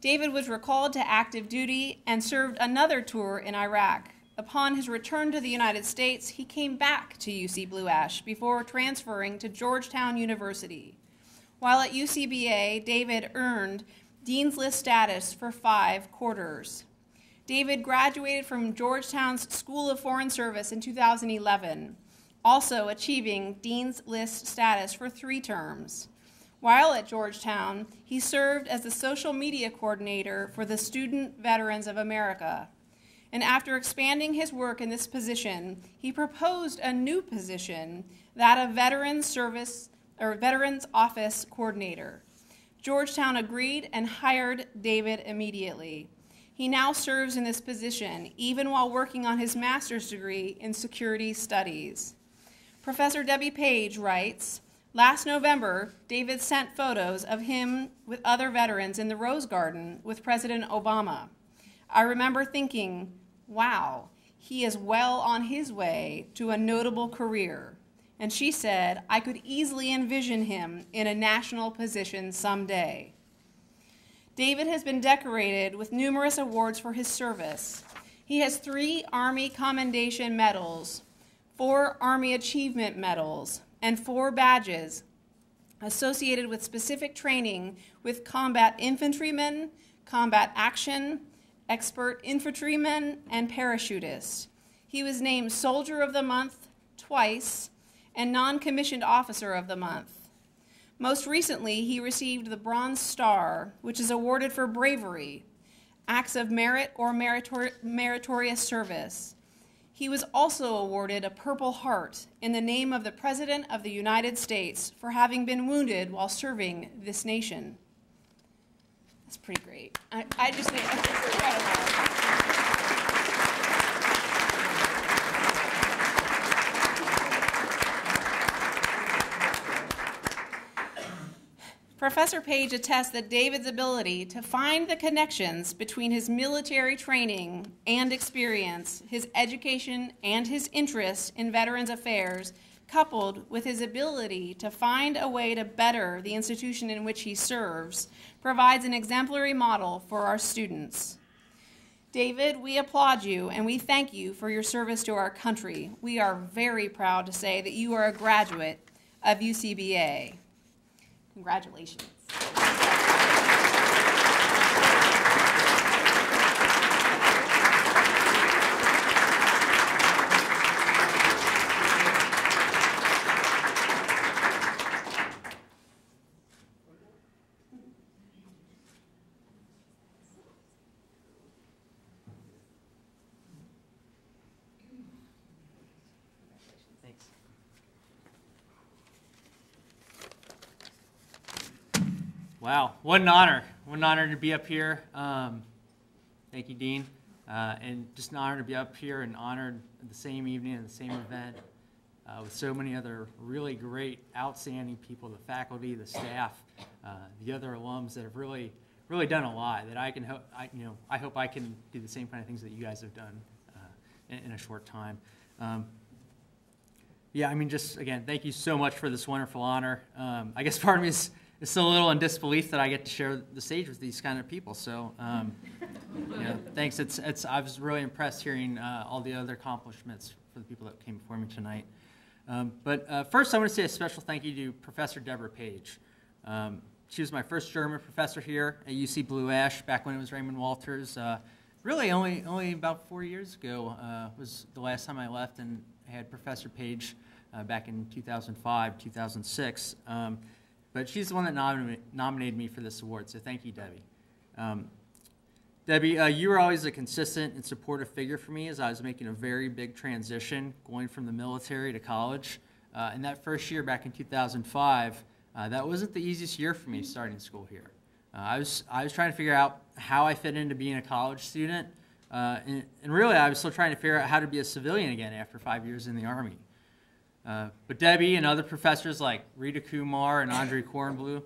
David was recalled to active duty and served another tour in Iraq. Upon his return to the United States, he came back to UC Blue Ash before transferring to Georgetown University. While at UCBA, David earned Dean's List status for 5 quarters. David graduated from Georgetown's School of Foreign Service in 2011, also achieving Dean's List status for 3 terms. While at Georgetown, he served as the social media coordinator for the Student Veterans of America. And after expanding his work in this position, he proposed a new position, that of Veterans Office Coordinator. Georgetown agreed and hired David immediately. He now serves in this position, even while working on his master's degree in security studies. Professor Debbie Page writes, "Last November, David sent photos of him with other veterans in the Rose Garden with President Obama. I remember thinking, wow, he is well on his way to a notable career." And she said, "I could easily envision him in a national position someday." David has been decorated with numerous awards for his service. He has 3 Army Commendation Medals, 4 Army Achievement Medals, and 4 badges associated with specific training with combat infantrymen, combat action, expert infantrymen, and parachutists. He was named Soldier of the Month twice and Non-Commissioned Officer of the Month. Most recently, he received the Bronze Star, which is awarded for bravery, acts of merit, or meritorious service. He was also awarded a Purple Heart in the name of the President of the United States for having been wounded while serving this nation. That's pretty great. I just think that's incredible. Professor Page attests that David's ability to find the connections between his military training and experience, his education, and his interest in Veterans Affairs, coupled with his ability to find a way to better the institution in which he serves, provides an exemplary model for our students. David, we applaud you and we thank you for your service to our country. We are very proud to say that you are a graduate of UCBA. Congratulations. Wow, what an honor. What an honor to be up here. Thank you, Dean. And just an honor to be up here and honored the same evening and the same event with so many other really great, outstanding people, the faculty, the staff, the other alums that have really done a lot that I hope I can do the same kind of things that you guys have done in a short time. Yeah, I mean, just again, thank you so much for this wonderful honor. I guess part of me is still a little in disbelief that I get to share the stage with these kind of people. So, thanks. I was really impressed hearing all the other accomplishments for the people that came before me tonight. But first, I want to say a special thank you to Professor Deborah Page. She was my first German professor here at UC Blue Ash back when it was Raymond Walters. Really, only about 4 years ago was the last time I left, and I had Professor Page back in 2005, 2006. But she's the one that nominated me for this award, so thank you, Debbie. Debbie, you were always a consistent and supportive figure for me as I was making a very big transition, going from the military to college. In that first year back in 2005, that wasn't the easiest year for me starting school here. I was trying to figure out how I fit into being a college student, and really I was still trying to figure out how to be a civilian again after 5 years in the Army. But Debbie and other professors like Rita Kumar and Andre Kornblue,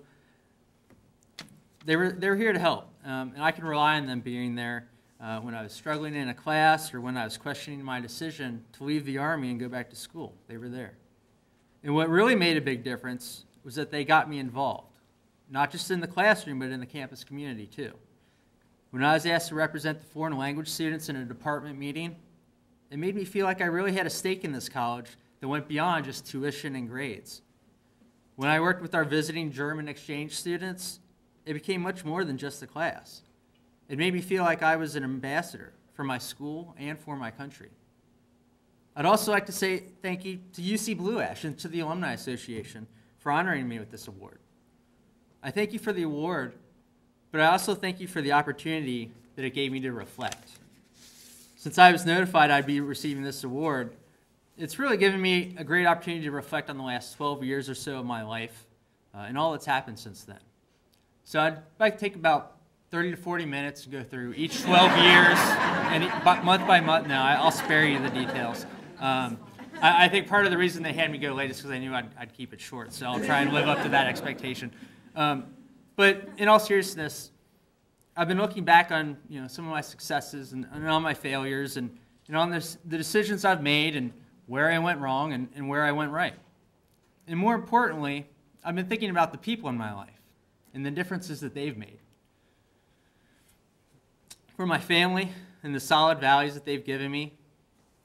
they were here to help, and I can rely on them being there when I was struggling in a class or when I was questioning my decision to leave the Army and go back to school. They were there. And what really made a big difference was that they got me involved, not just in the classroom, but in the campus community too. When I was asked to represent the foreign language students in a department meeting, it made me feel like I really had a stake in this college that went beyond just tuition and grades. When I worked with our visiting German exchange students, it became much more than just a class. It made me feel like I was an ambassador for my school and for my country. I'd also like to say thank you to UC Blue Ash and to the Alumni Association for honoring me with this award. I thank you for the award, but I also thank you for the opportunity that it gave me to reflect. Since I was notified I'd be receiving this award, it's really given me a great opportunity to reflect on the last 12 years or so of my life and all that's happened since then. So I'd like to take about 30 to 40 minutes to go through each 12 years, and month by month now. I'll spare you the details. I think part of the reason they had me go late is because I knew I'd keep it short, so I'll try and live up to that expectation. But in all seriousness, I've been looking back on some of my successes and on my failures and on the decisions I've made and where I went wrong and where I went right. And more importantly, I've been thinking about the people in my life and the differences that they've made. For my family and the solid values that they've given me,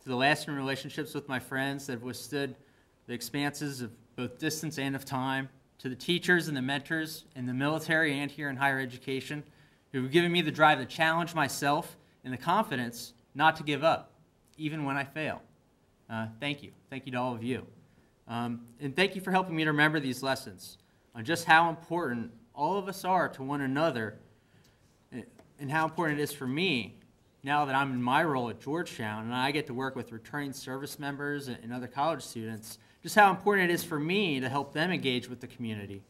to the lasting relationships with my friends that have withstood the expanses of both distance and of time, to the teachers and the mentors in the military and here in higher education who have given me the drive to challenge myself and the confidence not to give up, even when I fail. Thank you. Thank you to all of you. And thank you for helping me to remember these lessons on just how important all of us are to one another and how important it is for me now that I'm in my role at Georgetown and I get to work with returning service members and other college students, just how important it is for me to help them engage with the community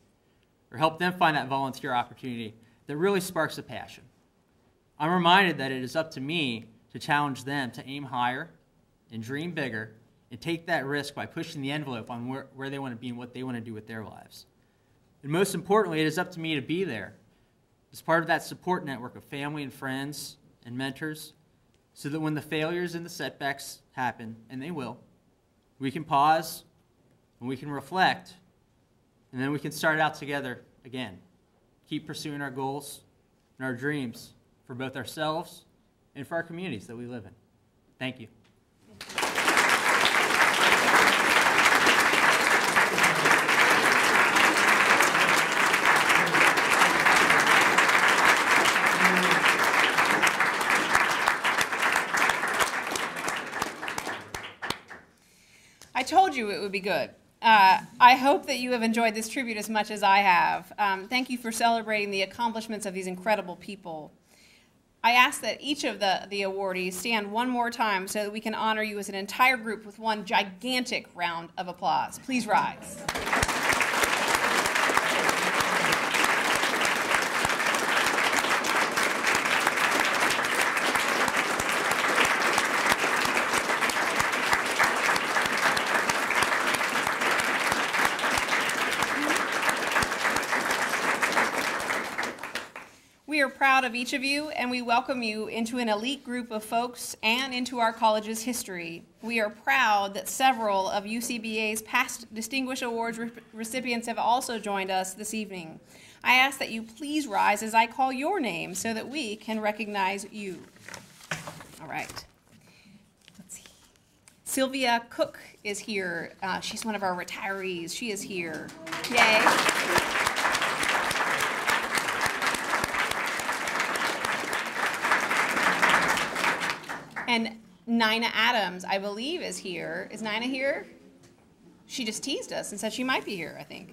or help them find that volunteer opportunity that really sparks a passion. I'm reminded that it is up to me to challenge them to aim higher and dream bigger and take that risk by pushing the envelope on where they want to be and what they want to do with their lives. And most importantly, it is up to me to be there as part of that support network of family and friends and mentors so that when the failures and the setbacks happen, and they will, we can pause and we can reflect and then we can start out together again. Keep pursuing our goals and our dreams for both ourselves and for our communities that we live in. Thank you. I told you it would be good. I hope that you have enjoyed this tribute as much as I have. Thank you for celebrating the accomplishments of these incredible people. I ask that each of the awardees stand one more time so that we can honor you as an entire group with one gigantic round of applause. Please rise. We are proud of each of you, and we welcome you into an elite group of folks and into our college's history. We are proud that several of UCBA's past Distinguished Awards recipients have also joined us this evening. I ask that you please rise as I call your name so that we can recognize you. All right. Let's see. Sylvia Cook is here. She's one of our retirees. She is here. Yay. And Nina Adams, I believe, is here. Is Nina here? She just teased us and said she might be here, I think.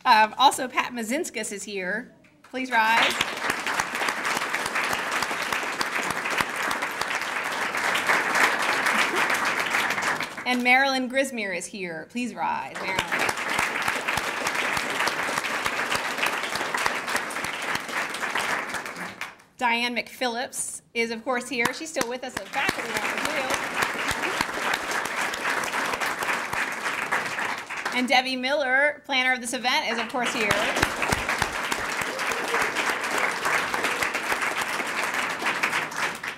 Also, Pat Mazinskis is here. Please rise. And Marilyn Grismere is here. Please rise, Marilyn. Diane McPhillips is, of course, here. She's still with us as faculty too. And Debbie Miller, planner of this event, is, of course, here.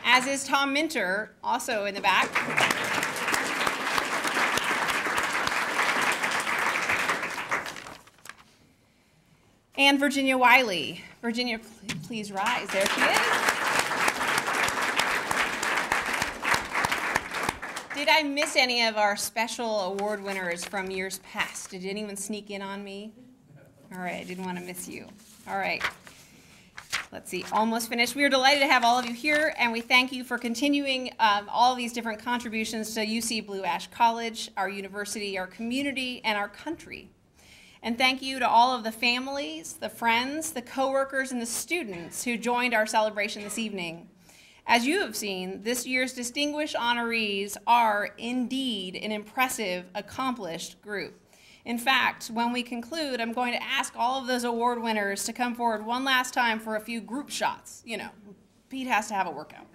As is Tom Minter, also in the back. And Virginia Wiley. Virginia, please rise. There she is. Did I miss any of our special award winners from years past? Did anyone sneak in on me? All right, I didn't want to miss you. All right. Let's see, almost finished. We are delighted to have all of you here, and we thank you for continuing all of these different contributions to UC Blue Ash College, our university, our community, and our country. And thank you to all of the families, the friends, the coworkers, and the students who joined our celebration this evening. As you have seen, this year's distinguished honorees are indeed an impressive, accomplished group. In fact, when we conclude, I'm going to ask all of those award winners to come forward one last time for a few group shots. You know, Pete has to have a workout.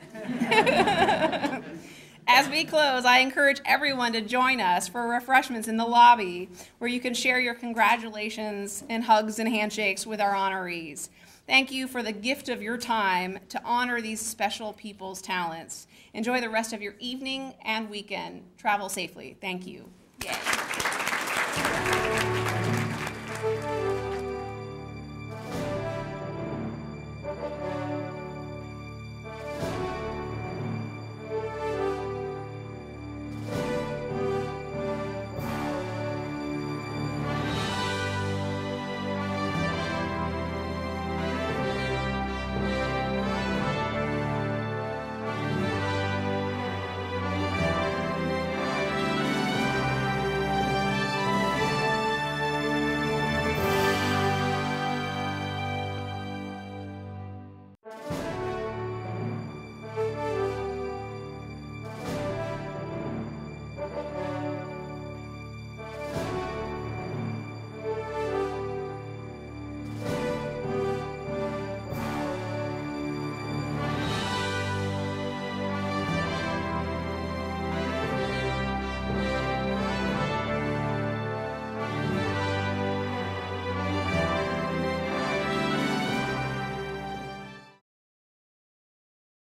As we close, I encourage everyone to join us for refreshments in the lobby, where you can share your congratulations and hugs and handshakes with our honorees. Thank you for the gift of your time to honor these special people's talents. Enjoy the rest of your evening and weekend. Travel safely. Thank you. Yay.